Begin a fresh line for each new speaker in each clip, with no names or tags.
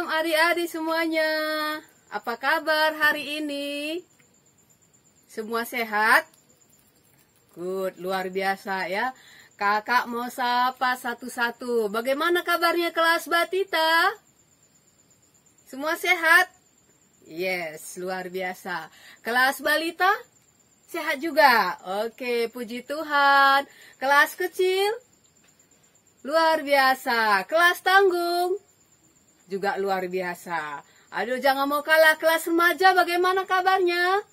Malam adik-adik semuanya. Apa kabar hari ini? Semua sehat? Good, luar biasa ya. Kakak mau sapa satu-satu. Bagaimana kabarnya kelas Batita? Semua sehat? Yes, luar biasa. Kelas Balita? Sehat juga? Oke, puji Tuhan. Kelas kecil? Luar biasa. Kelas tanggung? Juga luar biasa. Aduh, jangan mau kalah. Kelas remaja bagaimana kabarnya?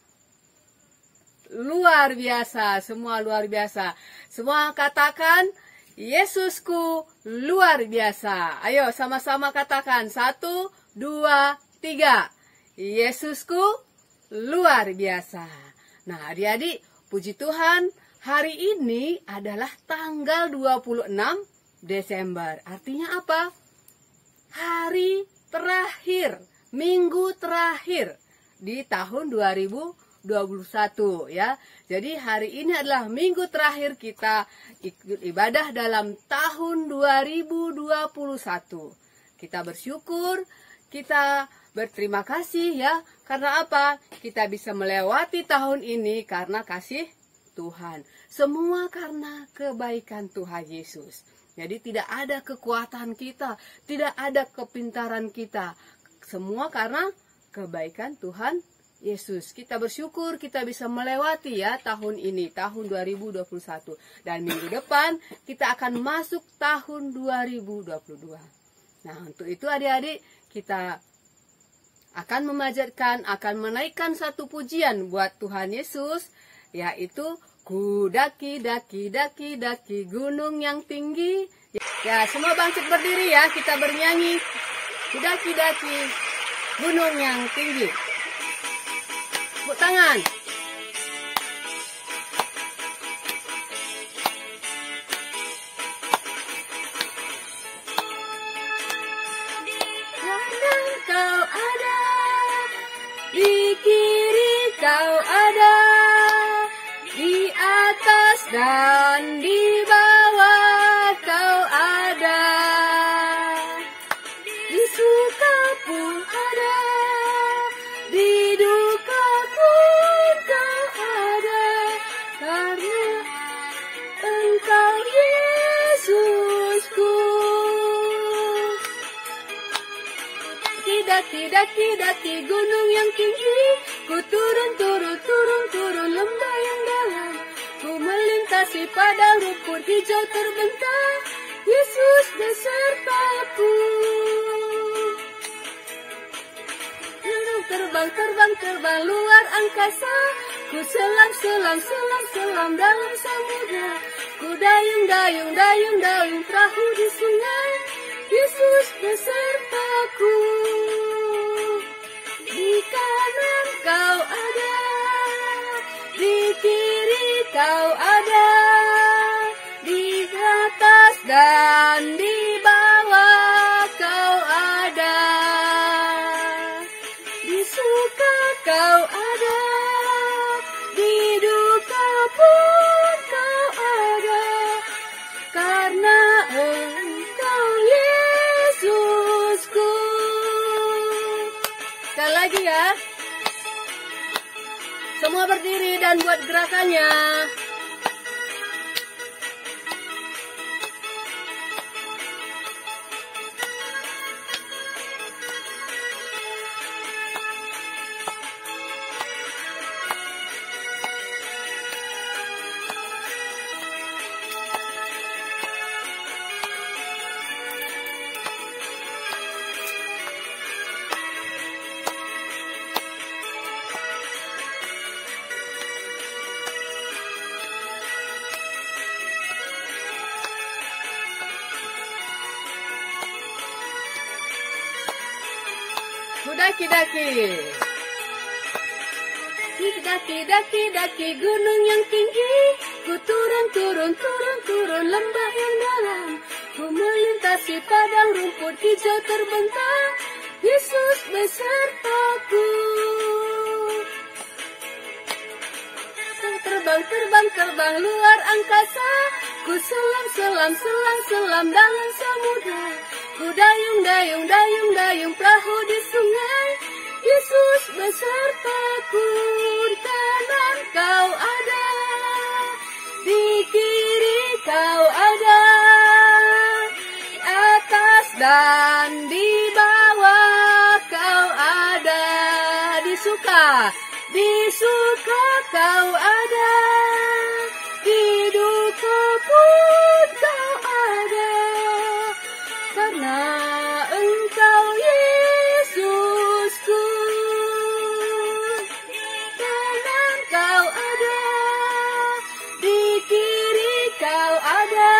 Luar biasa. Semua luar biasa. Semua katakan, Yesusku luar biasa. Ayo sama-sama katakan. 1, 2, 3. Yesusku luar biasa. Nah, adik-adik, puji Tuhan, hari ini adalah tanggal 26 Desember. Artinya apa? Hari terakhir, minggu terakhir di tahun 2021 ya. Jadi hari ini adalah minggu terakhir kita ikut ibadah dalam tahun 2021. Kita bersyukur, kita berterima kasih ya. Karena apa? Kita bisa melewati tahun ini karena kasih Tuhan. Semua karena kebaikan Tuhan Yesus. Jadi tidak ada kekuatan kita, tidak ada kepintaran kita. Semua karena kebaikan Tuhan Yesus. Kita bersyukur kita bisa melewati ya tahun ini, tahun 2021. Dan minggu depan kita akan masuk tahun 2022. Nah, untuk itu adik-adik kita akan memanjatkan, akan menaikkan satu pujian buat Tuhan Yesus, yaitu ku daki, daki, daki, daki gunung yang tinggi. Ya, semua bangkit berdiri ya, kita bernyanyi. Ku daki, daki gunung yang tinggi. Tepuk tangan. Kanan kau ada, di kiri kau ada, di atas dan di bawah kau ada, di suka pun ada, di duka pun kau ada, karena Engkau Yesusku. Daki, daki, daki gunung yang tinggi, ku turun, turun, turun, turun lembah yang dalam, ku melintasi padang rumput hijau terbentang, Yesus besertaku. Terbang, terbang, terbang luar angkasa, ku selam, selam, selam, selam dalam samudra, ku dayung, dayung, dayung, dayung perahu di sungai, Yesus besertaku. Di kanan kau ada, di kiri kau ada, di atas dan di bawah kau ada, di suka kau ada, di duka pun kau ada, karena Engkau Yesusku. Sekali lagi ya. Semua berdiri dan buat gerakannya. Daki, daki. Daki, daki, daki gunung yang tinggi, ku turun, turun, turun, turun lembah yang dalam, ku melintasi padang rumput hijau terbentang, Yesus besertaku. Terbang, terbang, terbang luar angkasa, ku selam, selam, selam, selam dalam samudra, ku dayung, dayung, dayung, dayung perahu di suka kau ada, di duka pun kau ada, karena Engkau Yesusku. Kanan kau ada, di kiri kau ada,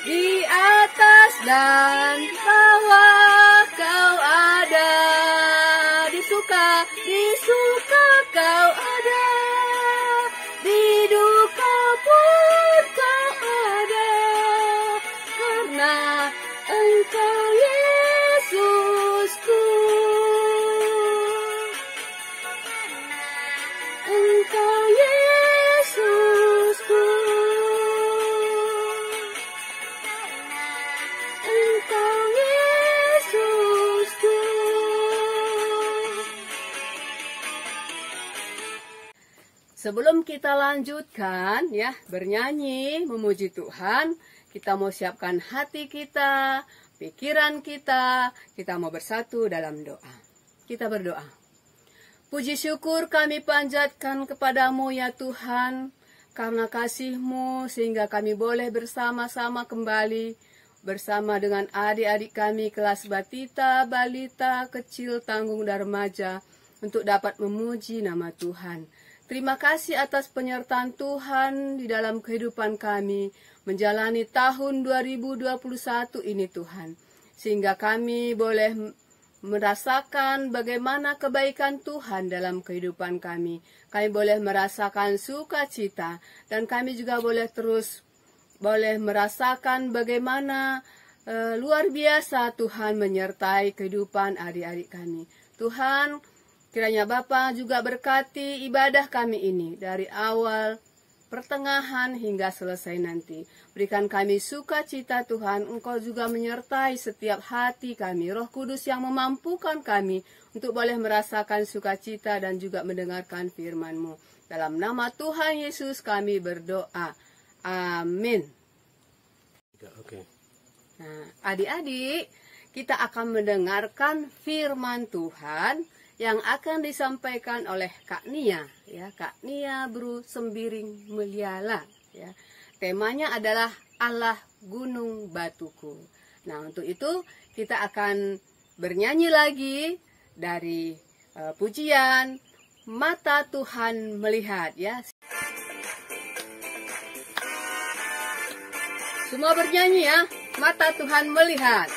di atas dan bawah kau ada, di suka kau ada, di duka pun kau ada, karena Engkau Yesusku. Engkau Yesusku. Engkau Yesusku. Sebelum kita lanjutkan ya bernyanyi memuji Tuhan, kita mau siapkan hati kita, pikiran kita mau bersatu dalam doa. Kita berdoa. Puji syukur kami panjatkan kepadamu ya Tuhan, karena kasih-Mu sehingga kami boleh bersama-sama kembali bersama dengan adik-adik kami kelas batita, balita, kecil, tanggung, dan remaja untuk dapat memuji nama Tuhan. Terima kasih atas penyertaan Tuhan di dalam kehidupan kami menjalani tahun 2021 ini Tuhan. Sehingga kami boleh merasakan bagaimana kebaikan Tuhan dalam kehidupan kami. Kami boleh merasakan sukacita dan kami juga boleh merasakan bagaimana luar biasa Tuhan menyertai kehidupan adik-adik kami. Tuhan, kiranya Bapa juga berkati ibadah kami ini dari awal, pertengahan hingga selesai nanti. Berikan kami sukacita Tuhan, Engkau juga menyertai setiap hati kami. Roh Kudus yang memampukan kami untuk boleh merasakan sukacita dan juga mendengarkan firman-Mu. Dalam nama Tuhan Yesus kami berdoa. Amin. Nah, adik-adik, kita akan mendengarkan firman Tuhan yang akan disampaikan oleh Kak Nia, ya, Kak Nia Bru Sembiring Meliala, ya. Temanya adalah Allah Gunung Batuku. Nah, untuk itu kita akan bernyanyi lagi dari pujian Mata Tuhan Melihat, ya. Semua bernyanyi ya, Mata Tuhan Melihat.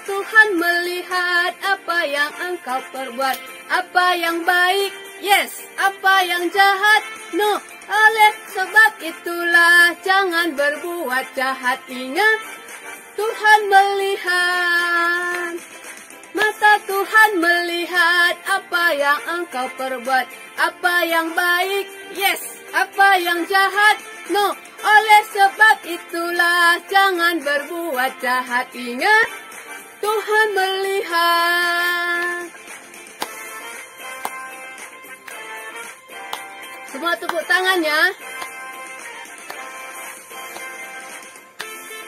Tuhan melihat apa yang engkau perbuat, apa yang baik, yes, apa yang jahat, no. Oleh sebab itulah jangan berbuat jahat. Ingat, Tuhan melihat. Mata Tuhan melihat apa yang engkau perbuat, apa yang baik, yes, apa yang jahat, no. Oleh sebab itulah jangan berbuat jahat. Ingat, Tuhan melihat. Semua tepuk tangannya.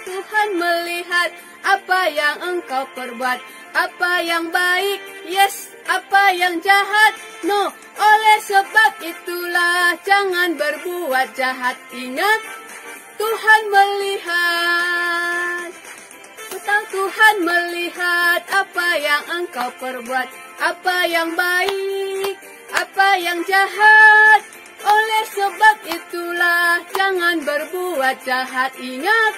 Tuhan melihat apa yang engkau perbuat, apa yang baik, yes, apa yang jahat, no. Oleh sebab itulah jangan berbuat jahat. Ingat, Tuhan melihat. Tuhan melihat apa yang engkau perbuat, apa yang baik, apa yang jahat. Oleh sebab itulah jangan berbuat jahat. Ingat,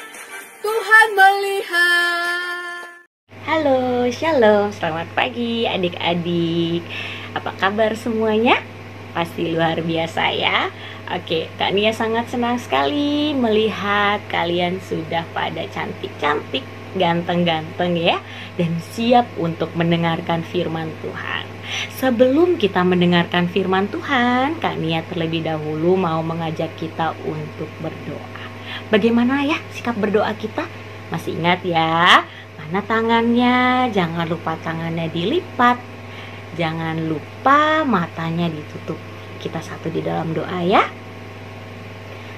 Tuhan melihat.
Halo, shalom, selamat pagi adik-adik. Apa kabar semuanya? Pasti luar biasa ya. Oke, Kak Nia sangat senang sekali melihat kalian sudah pada cantik-cantik, ganteng-ganteng ya, dan siap untuk mendengarkan firman Tuhan. Sebelum kita mendengarkan firman Tuhan, Kak Nia terlebih dahulu mau mengajak kita untuk berdoa. Bagaimana ya sikap berdoa kita? Masih ingat ya? Mana tangannya? Jangan lupa tangannya dilipat. Jangan lupa matanya ditutup. Kita satu di dalam doa ya.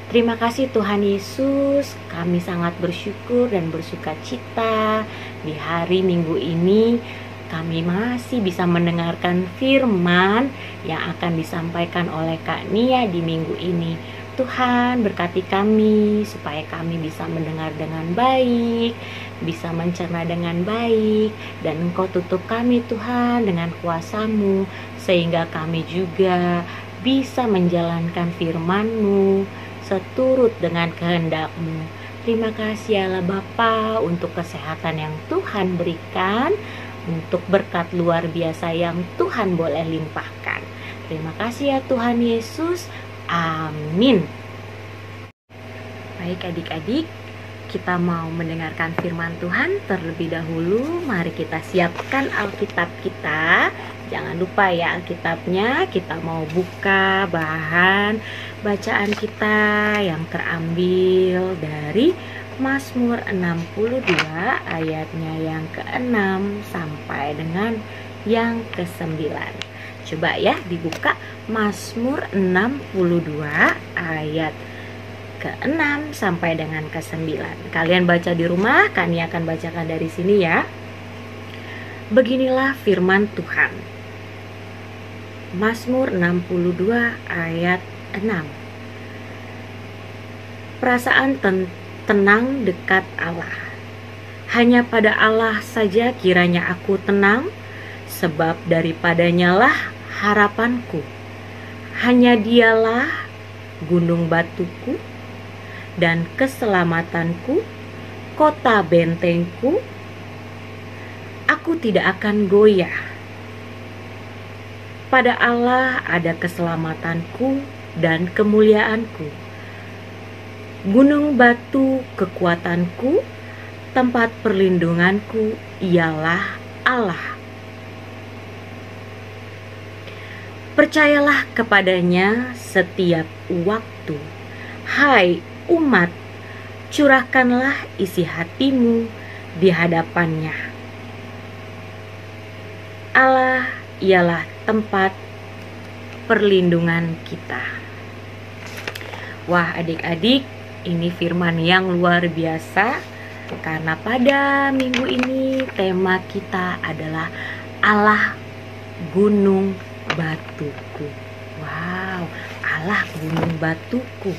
Terima kasih Tuhan Yesus, kami sangat bersyukur dan bersuka cita di hari Minggu ini kami masih bisa mendengarkan firman yang akan disampaikan oleh Kak Nia di minggu ini. Tuhan berkati kami supaya kami bisa mendengar dengan baik, bisa mencerna dengan baik, dan Engkau tutup kami Tuhan dengan kuasa-Mu, sehingga kami juga bisa menjalankan firman-Mu seturut dengan kehendak-Mu. Terima kasih Allah Bapa untuk kesehatan yang Tuhan berikan, untuk berkat luar biasa yang Tuhan boleh limpahkan. Terima kasih ya Tuhan Yesus. Amin. Baik adik-adik, kita mau mendengarkan firman Tuhan terlebih dahulu. Mari kita siapkan Alkitab kita. Jangan lupa ya Alkitabnya. Kita mau buka bahan bacaan kita yang terambil dari Mazmur 62 ayatnya yang ke-6 sampai dengan yang ke-9. Coba ya dibuka Mazmur 62 ayat ke-6 sampai dengan ke-9. Kalian baca di rumah, kami akan bacakan dari sini ya. Beginilah firman Tuhan. Mazmur 62 ayat 6. Perasaan tenang dekat Allah. Hanya pada Allah saja kiranya aku tenang, sebab daripadanya lah harapanku. Hanya Dialah gunung batuku dan keselamatanku, kota bentengku. Aku tidak akan goyah. Pada Allah ada keselamatanku dan kemuliaanku. Gunung batu kekuatanku, tempat perlindunganku ialah Allah. Percayalah kepadanya setiap waktu. Hai umat, curahkanlah isi hatimu di hadapannya. Allah ialah tempat perlindungan kita. Wah adik-adik, ini firman yang luar biasa. Karena pada minggu ini tema kita adalah Allah gunung batuku. Wow, Allah gunung batuku.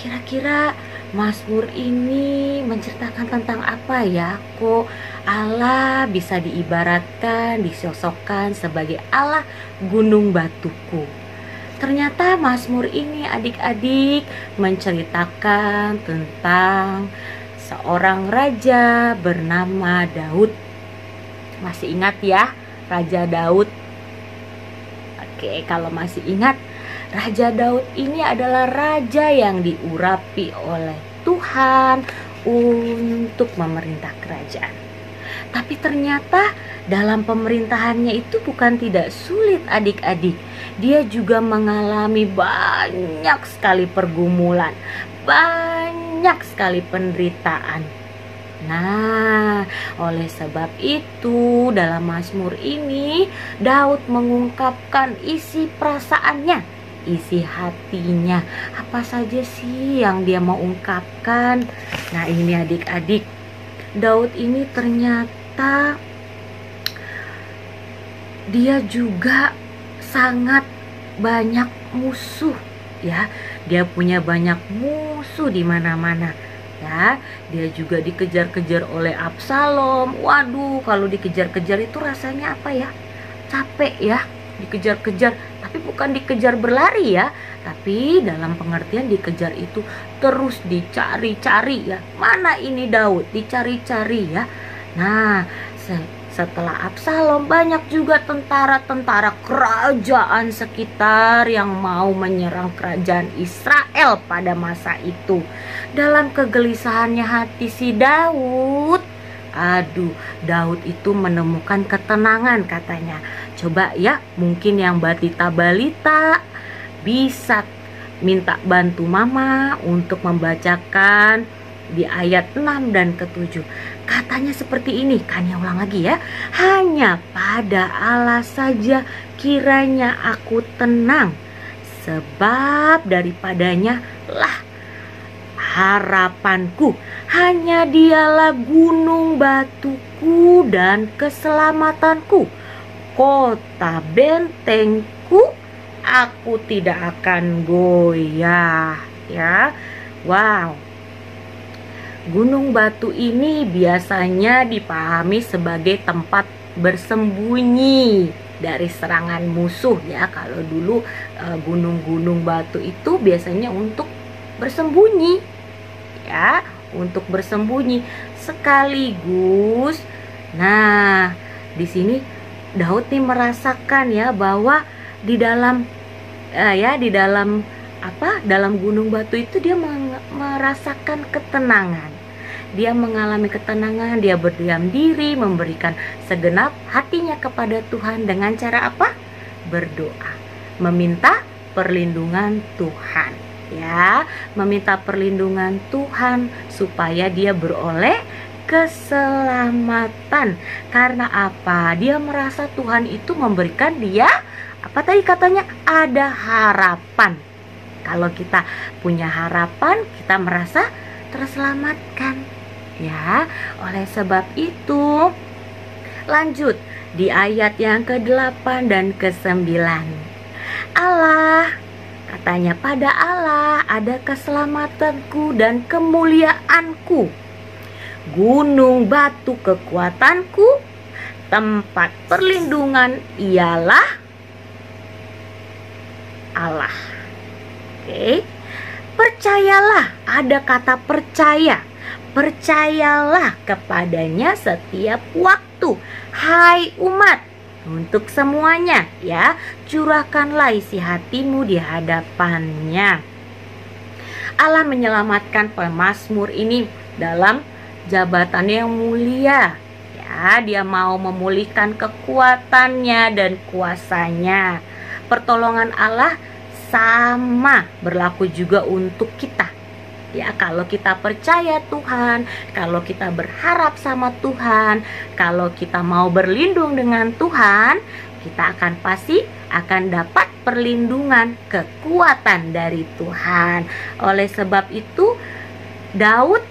Kira-kira Mazmur ini menceritakan tentang apa ya? Kok Allah bisa diibaratkan, disosokkan sebagai Allah gunung batuku? Ternyata Mazmur ini adik-adik menceritakan tentang seorang raja bernama Daud. Masih ingat ya, Raja Daud? Oke, kalau masih ingat, Raja Daud ini adalah raja yang diurapi oleh Tuhan untuk memerintah kerajaan. Tapi ternyata dalam pemerintahannya itu bukan tidak sulit adik-adik. Dia juga mengalami banyak sekali pergumulan, banyak sekali penderitaan. Nah, oleh sebab itu dalam Mazmur ini Daud mengungkapkan isi perasaannya, isi hatinya. Apa saja sih yang dia mau ungkapkan? Nah, ini adik-adik, Daud ini ternyata dia juga sangat banyak musuh ya. Dia punya banyak musuh di mana-mana. Ya, dia juga dikejar-kejar oleh Absalom. Waduh, kalau dikejar-kejar itu rasanya apa ya? Capek ya, dikejar-kejar. Tapi bukan dikejar berlari ya, tapi dalam pengertian dikejar itu terus dicari-cari ya. Mana ini Daud? Dicari-cari ya. Nah, setelah Absalom banyak juga tentara-tentara kerajaan sekitar yang mau menyerang kerajaan Israel pada masa itu. Dalam kegelisahannya hati si Daud, Daud itu menemukan ketenangan katanya. Coba ya, mungkin yang balita-balita bisa minta bantu mama untuk membacakan di ayat 6 dan ke-7. Katanya seperti ini, Kania ulang lagi ya. Hanya pada Allah saja kiranya aku tenang, sebab daripadanya lah harapanku, hanya dialah gunung batuku dan keselamatanku, kota bentengku, aku tidak akan goyah. Ya, wow. Gunung batu ini biasanya dipahami sebagai tempat bersembunyi dari serangan musuh ya. Kalau dulu gunung-gunung batu itu biasanya untuk bersembunyi ya, untuk bersembunyi sekaligus. Nah, di sini Daud nih merasakan ya bahwa di dalam dalam gunung batu itu dia merasakan ketenangan. Dia mengalami ketenangan, dia berdiam diri, memberikan segenap hatinya kepada Tuhan dengan cara apa? Berdoa, meminta perlindungan Tuhan ya, meminta perlindungan Tuhan supaya dia beroleh keselamatan. Karena apa? Dia merasa Tuhan itu memberikan dia apa tadi katanya? Ada harapan. Kalau kita punya harapan, kita merasa terselamatkan ya. Oleh sebab itu, lanjut di ayat yang ke-8 dan ke-9. Allah, katanya, pada Allah ada keselamatanku dan kemuliaanku, gunung batu kekuatanku, tempat perlindungan ialah Allah. Oke. Percayalah, ada kata percaya. Percayalah kepadanya setiap waktu, hai umat, untuk semuanya ya. Curahkanlah isi hatimu di hadapannya. Allah menyelamatkan pemazmur ini dalam jabatannya yang mulia ya. Dia mau memulihkan kekuatannya dan kuasanya. Pertolongan Allah sama berlaku juga untuk kita ya. Kalau kita percaya Tuhan, kalau kita berharap sama Tuhan, kalau kita mau berlindung dengan Tuhan, kita akan pasti akan dapat perlindungan, kekuatan dari Tuhan. Oleh sebab itu Daud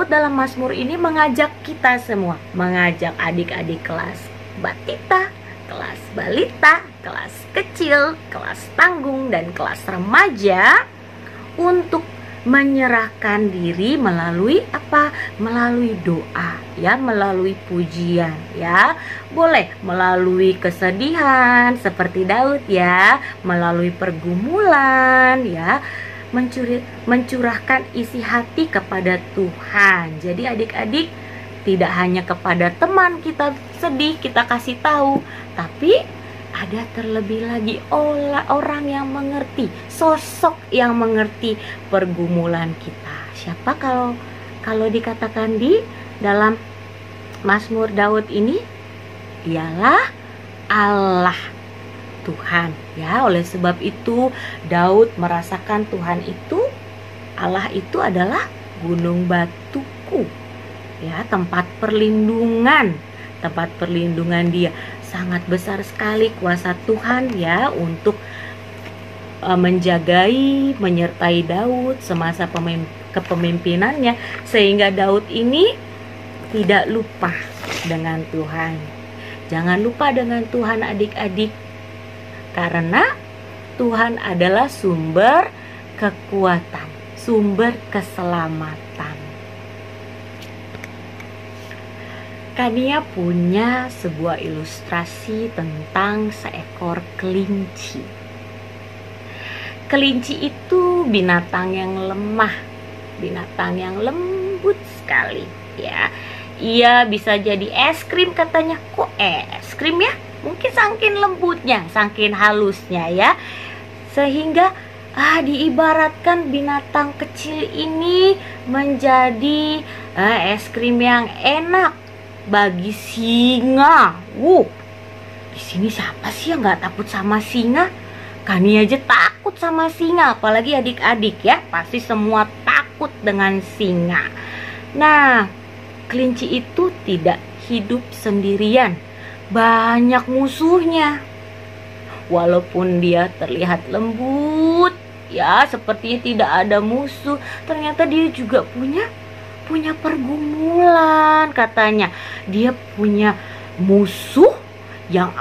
dalam Mazmur ini mengajak kita semua, mengajak adik-adik kelas batita, kelas balita, kelas kecil, kelas tanggung, dan kelas remaja untuk menyerahkan diri melalui apa? Melalui doa ya, melalui pujian ya. Boleh melalui kesedihan seperti Daud ya, melalui pergumulan ya, mencurahkan isi hati kepada Tuhan. Jadi adik-adik, tidak hanya kepada teman kita sedih kita kasih tahu, tapi ada terlebih lagi orang yang mengerti, sosok yang mengerti pergumulan kita. Siapa kalau dikatakan di dalam Mazmur Daud ini? Ialah Allah, Tuhan ya. Oleh sebab itu Daud merasakan Tuhan itu, Allah itu adalah gunung batuku ya, tempat perlindungan dia. Sangat besar sekali kuasa Tuhan ya untuk menjagai, menyertai Daud semasa kepemimpinannya, sehingga Daud ini tidak lupa dengan Tuhan. Jangan lupa dengan Tuhan adik-adik, karena Tuhan adalah sumber kekuatan, sumber keselamatan. Kania punya sebuah ilustrasi tentang seekor kelinci. Kelinci itu binatang yang lemah, binatang yang lembut sekali ya. Ia bisa jadi es krim katanya. Kok es krim ya? Mungkin saking lembutnya, saking halusnya ya. Sehingga diibaratkan binatang kecil ini menjadi es krim yang enak bagi singa. Di sini siapa sih yang nggak takut sama singa? Kani aja takut sama singa, apalagi adik-adik ya. Pasti semua takut dengan singa. Nah, kelinci itu tidak hidup sendirian, banyak musuhnya. Walaupun dia terlihat lembut ya, sepertinya tidak ada musuh. Ternyata dia juga punya pergumulan katanya. Dia punya musuh yang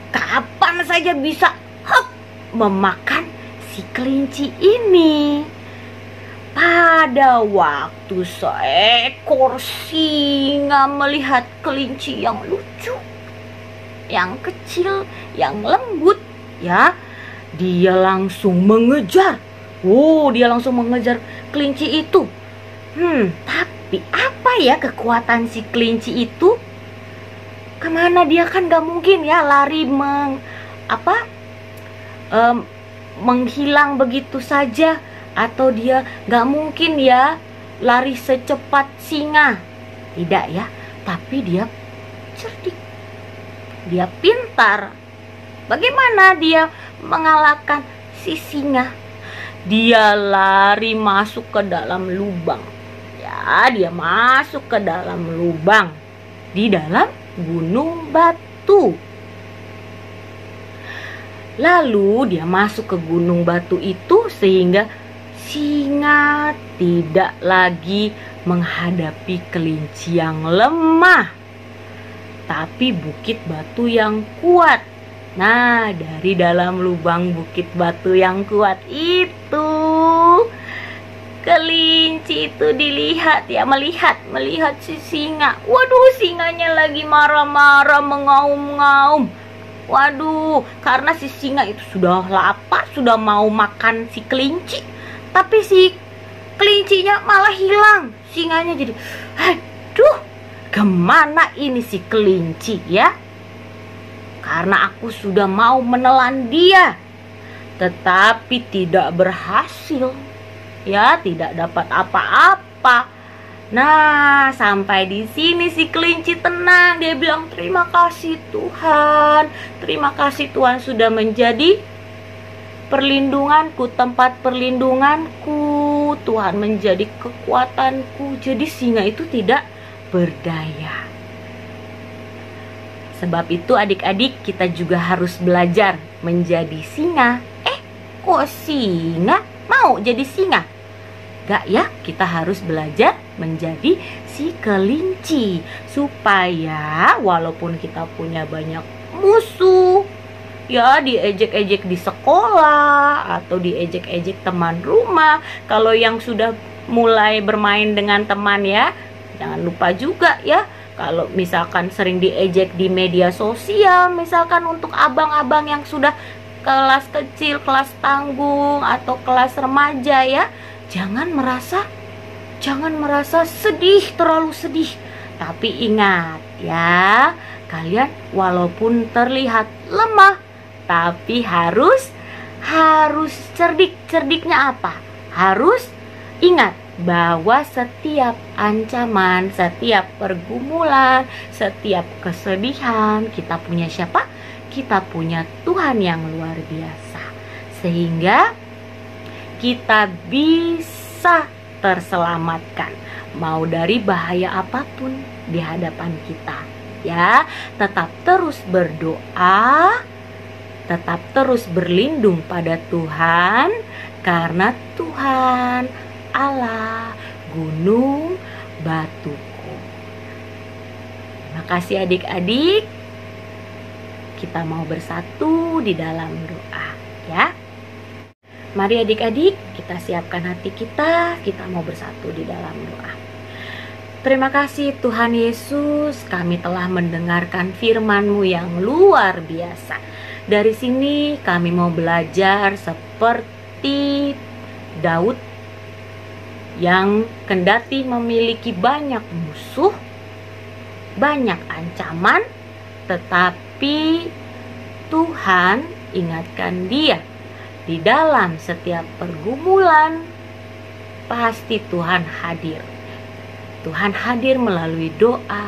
kapan saja bisa memakan si kelinci ini. Pada waktu seekor singa melihat kelinci yang lucu, yang kecil, yang lembut, ya, dia langsung mengejar. Dia langsung mengejar kelinci itu. Tapi apa ya kekuatan si kelinci itu? Kemana dia, kan gak mungkin ya lari menghilang begitu saja. Atau dia gak mungkin ya lari secepat singa. Tidak ya, tapi dia cerdik, dia pintar. Bagaimana dia mengalahkan si singa? Dia lari masuk ke dalam lubang. Ya, dia masuk ke dalam lubang di dalam gunung batu. Lalu dia masuk ke gunung batu itu sehingga singa tidak lagi menghadapi kelinci yang lemah, tapi bukit batu yang kuat. Nah, dari dalam lubang bukit batu yang kuat itu, kelinci itu melihat si singa. Waduh, singanya lagi marah-marah, mengaum-ngaum. Waduh, karena si singa itu sudah lapar, sudah mau makan si kelinci. Tapi si kelincinya malah hilang. Singanya jadi, aduh, kemana ini si kelinci ya? Karena aku sudah mau menelan dia, tetapi tidak berhasil. Ya, tidak dapat apa-apa. Nah, sampai di sini si kelinci tenang. Dia bilang, terima kasih Tuhan. Terima kasih Tuhan sudah menjadi perlindunganku, tempat perlindunganku. Tuhan menjadi kekuatanku. Jadi singa itu tidak berdaya. Sebab itu adik-adik, kita juga harus belajar menjadi singa. Kok singa mau jadi singa? Gak ya, kita harus belajar menjadi si kelinci. Supaya walaupun kita punya banyak musuh, ya, diejek-ejek di sekolah atau diejek-ejek teman rumah. Kalau yang sudah mulai bermain dengan teman ya, jangan lupa juga ya, kalau misalkan sering diejek di media sosial, misalkan untuk abang-abang yang sudah kelas kecil, kelas tanggung atau kelas remaja ya, jangan merasa sedih, terlalu sedih. Tapi ingat ya, kalian walaupun terlihat lemah, tapi harus cerdik. Cerdiknya apa? Harus ingat bahwa setiap ancaman, setiap pergumulan, setiap kesedihan, kita punya siapa? Kita punya Tuhan yang luar biasa. Sehingga kita bisa terselamatkan mau dari bahaya apapun di hadapan kita. Ya, tetap terus berdoa, tetap terus berlindung pada Tuhan, karena Tuhan Allah gunung batuku. Terima kasih adik-adik. Kita mau bersatu di dalam doa ya. Mari adik-adik, kita siapkan hati kita mau bersatu di dalam doa. Terima kasih Tuhan Yesus, kami telah mendengarkan firman-Mu yang luar biasa. Dari sini kami mau belajar seperti Daud yang kendati memiliki banyak musuh, banyak ancaman, tetapi Tuhan ingatkan dia di dalam setiap pergumulan. Pasti Tuhan hadir. Tuhan hadir melalui doa,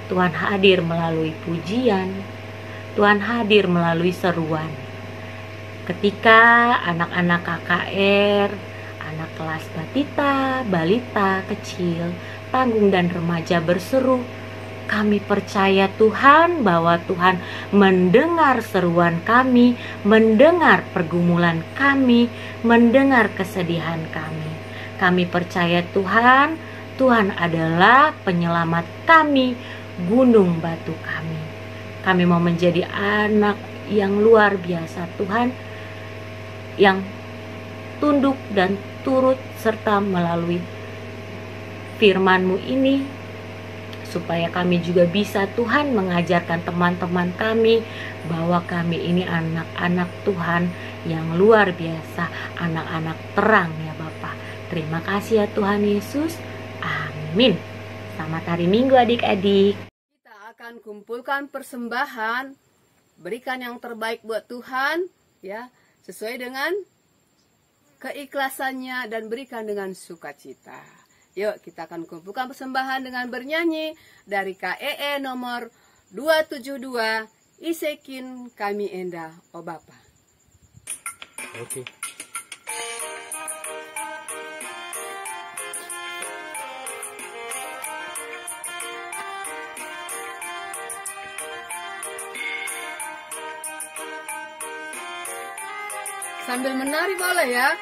Tuhan hadir melalui pujian, Tuhan hadir melalui seruan. Ketika anak-anak KKR, anak kelas batita, balita, kecil, tanggung dan remaja berseru, Kami percaya Tuhan bahwa Tuhan mendengar seruan kami, mendengar pergumulan kami, mendengar kesedihan kami. Kami percaya Tuhan, Tuhan adalah penyelamat kami, gunung batu kami. Kami mau menjadi anak yang luar biasa Tuhan, yang tunduk dan turut serta melalui firman-Mu ini, supaya kami juga bisa Tuhan mengajarkan teman-teman kami bahwa kami ini anak-anak Tuhan yang luar biasa, anak-anak terang ya Bapa. Terima kasih ya Tuhan Yesus. Amin. Selamat hari Minggu adik-adik.
Kita akan kumpulkan persembahan, berikan yang terbaik buat Tuhan ya, sesuai dengan keikhlasannya dan berikan dengan sukacita. Yuk kita akan kumpulkan persembahan dengan bernyanyi dari KEE nomor 272, Isekin Kami Endah, oh Bapa.
Oke.
Sambil menari boleh ya.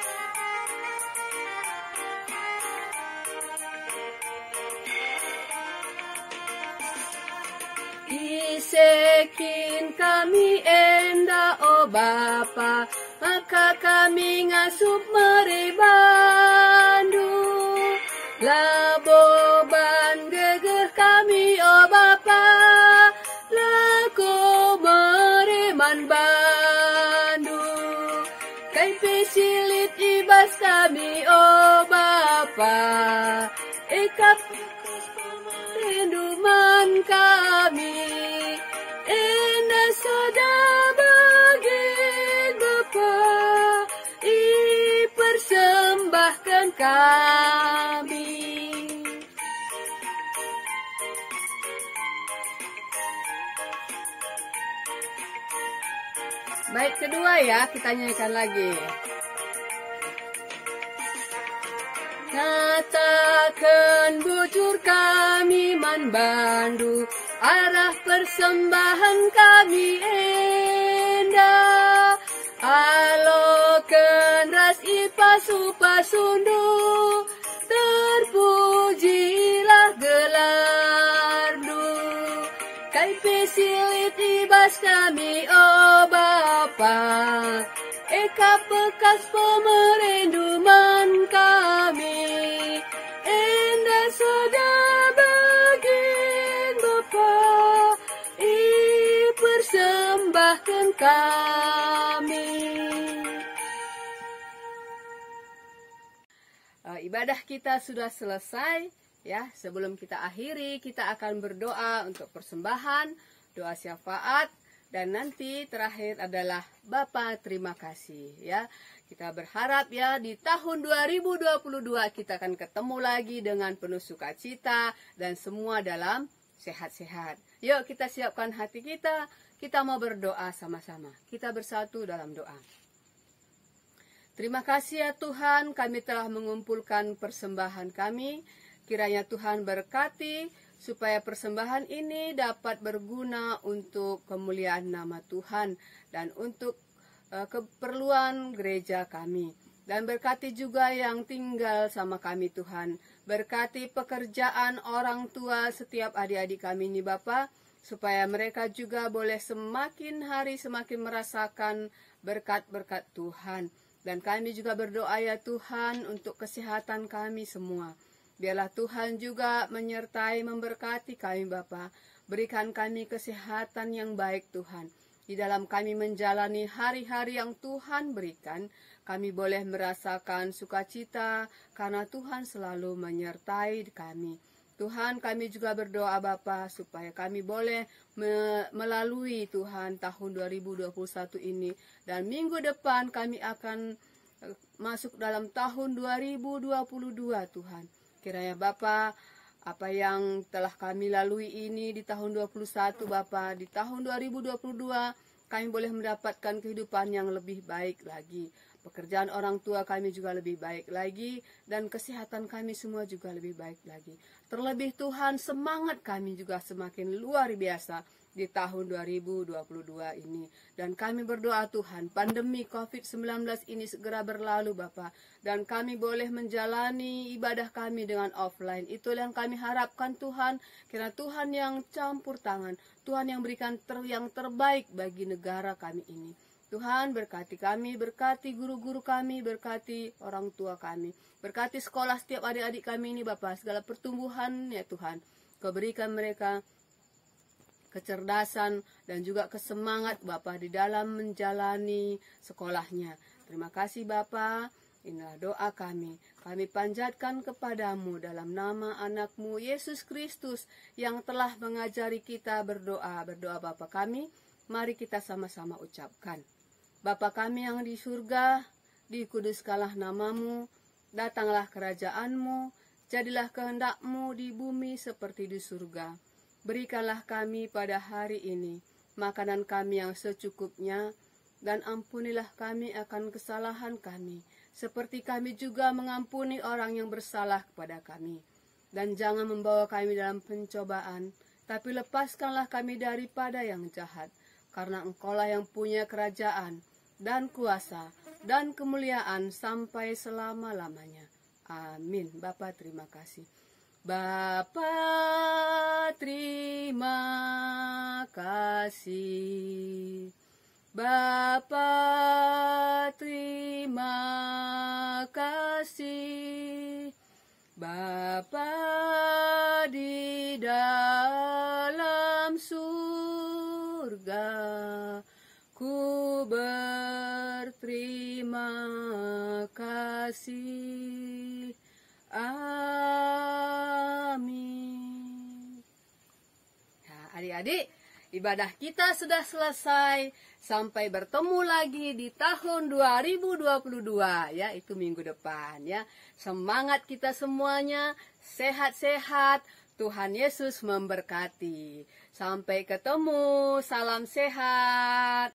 Isekin kami endah, oh Bapa, maka kami ngasup meribandu. Laboban gegeh kami, oh Bapa, laku mereman bandu. Kai pesilit ibas kami, oh Bapa, ekap rinduman kami, endah soda bagi Bapa, persembahkan kami. Baik, kedua ya, kita nyanyikan lagi. Katakan bujur kami man bandu, arah persembahan kami endah. Aloken ras ipasu pasundu, terpujilah gelardu. Kai pesilit ibas kami, oh Bapa, eka bekas pemerenduman kami, endah soda bagi Bapa, persembahkan kami. Ibadah kita sudah selesai ya. Sebelum kita akhiri, kita akan berdoa untuk persembahan, doa syafaat, dan nanti terakhir adalah Bapa terima kasih ya. Kita berharap ya di tahun 2022 kita akan ketemu lagi dengan penuh sukacita dan semua dalam sehat-sehat. Yuk kita siapkan hati kita mau berdoa sama-sama. Kita bersatu dalam doa. Terima kasih ya Tuhan, kami telah mengumpulkan persembahan kami. Kiranya Tuhan berkati supaya persembahan ini dapat berguna untuk kemuliaan nama Tuhan dan untuk keperluan gereja kami. Dan berkati juga yang tinggal sama kami Tuhan. Berkati pekerjaan orang tua setiap adik-adik kami ini Bapa, supaya mereka juga boleh semakin hari semakin merasakan berkat-berkat Tuhan. Dan kami juga berdoa ya Tuhan untuk kesehatan kami semua. Biarlah Tuhan juga menyertai memberkati kami Bapa. Berikan kami kesehatan yang baik Tuhan. Di dalam kami menjalani hari-hari yang Tuhan berikan, kami boleh merasakan sukacita karena Tuhan selalu menyertai kami. Tuhan, kami juga berdoa Bapa supaya kami boleh melalui Tuhan tahun 2021 ini. Dan minggu depan kami akan masuk dalam tahun 2022 Tuhan. Kiranya Bapa, apa yang telah kami lalui ini di tahun 2021 Bapa, di tahun 2022 kami boleh mendapatkan kehidupan yang lebih baik lagi. Pekerjaan orang tua kami juga lebih baik lagi, dan kesehatan kami semua juga lebih baik lagi. Terlebih Tuhan, semangat kami juga semakin luar biasa di tahun 2022 ini. Dan kami berdoa Tuhan, pandemi COVID-19 ini segera berlalu Bapa, dan kami boleh menjalani ibadah kami dengan offline. Itulah yang kami harapkan Tuhan, karena Tuhan yang campur tangan, Tuhan yang berikan yang terbaik bagi negara kami ini. Tuhan berkati kami, berkati guru-guru kami, berkati orang tua kami, berkati sekolah setiap adik-adik kami ini Bapa, segala pertumbuhan ya Tuhan. Kau berikan mereka kecerdasan dan juga kesemangat Bapa di dalam menjalani sekolahnya. Terima kasih Bapa. Inilah doa kami. Kami panjatkan kepadamu dalam nama anakmu Yesus Kristus yang telah mengajari kita berdoa. Berdoa Bapa kami, mari kita sama-sama ucapkan. Bapa kami yang di surga, dikuduskanlah namamu, datanglah kerajaanmu, jadilah kehendakmu di bumi seperti di surga. Berikanlah kami pada hari ini makanan kami yang secukupnya, dan ampunilah kami akan kesalahan kami, seperti kami juga mengampuni orang yang bersalah kepada kami. Dan jangan membawa kami dalam pencobaan, tapi lepaskanlah kami daripada yang jahat, karena Engkaulah yang punya kerajaan, dan kuasa, dan kemuliaan sampai selama-lamanya. Amin. Bapa terima kasih. Bapa terima kasih. Bapa terima kasih. Bapa di dalam surga, ku berterima kasih. Amin. Nah, adik-adik, ibadah kita sudah selesai. Sampai bertemu lagi di tahun 2022 ya, itu minggu depan ya. Semangat kita semuanya, sehat-sehat. Tuhan Yesus memberkati. Sampai ketemu, salam sehat.